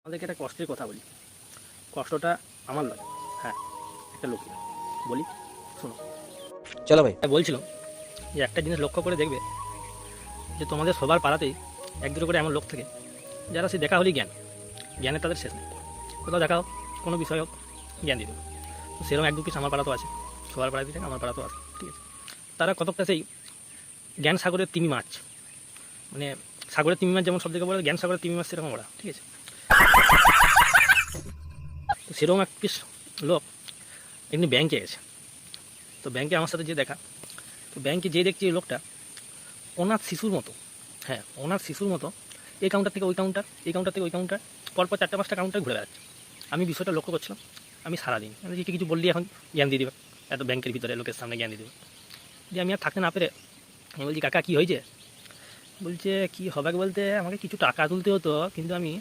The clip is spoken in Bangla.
আমাদেরকে একটা কষ্টের কথা বলি। কষ্টটা আমার নয়, হ্যাঁ, একটা লোকের বলি, শোনো। চলো ভাই। বলছিল যে একটা জিনিস লক্ষ্য করে দেখবে যে তোমাদের সবার পাড়াতেই এক দুটো করে এমন লোক থাকে যারা সে দেখা হলেই জ্ঞানের তাদের শেষ নেই। কোথাও দেখা হোক, কোনো বিষয় হোক, জ্ঞান দিয়ে দেবে। তো সেরকম এক দু পিস আমার পাড়াতেও আছে, সবার পাড়াতেই থাকে, আমার পাড়াতেও আছে, ঠিক আছে। তারা কতকটা সেই জ্ঞান সাগরের তিমি মাছ, মানে সাগরের তিমি মাছ যেমন সব থেকে বলে, জ্ঞান সাগরের তিমি মাছ সেরকম ওরা, ঠিক আছে। তো সেরকম এক পিস লোক এমনি ব্যাংকে গেছে। তো ব্যাংকে আমার সাথে যে দেখা, তো ব্যাংকে যেয়ে দেখছি এই লোকটা অনাথ শিশুর মতো, হ্যাঁ অনাথ শিশুর মতো এই কাউন্টার থেকে ওই কাউন্টার, এই কাউন্টার থেকে ওই কাউন্টার, পরপর 4-5টা কাউন্টার ঘুরে বেড়াচ্ছে। আমি বিষয়টা লক্ষ্য করছিলাম। আমি সারাদিন আমি যে কিছু বললি এখন জ্ঞান দিয়ে দেবে, এত ব্যাংকের ভিতরে লোকের সামনে জ্ঞান দিয়ে দেবে, যে আমি আর থাকতে না পেরে আমি বলছি, কাকা কী হয়েছে? বলছে কী হবে বলতে, আমাকে কিছু টাকা তুলতে হতো, কিন্তু আমি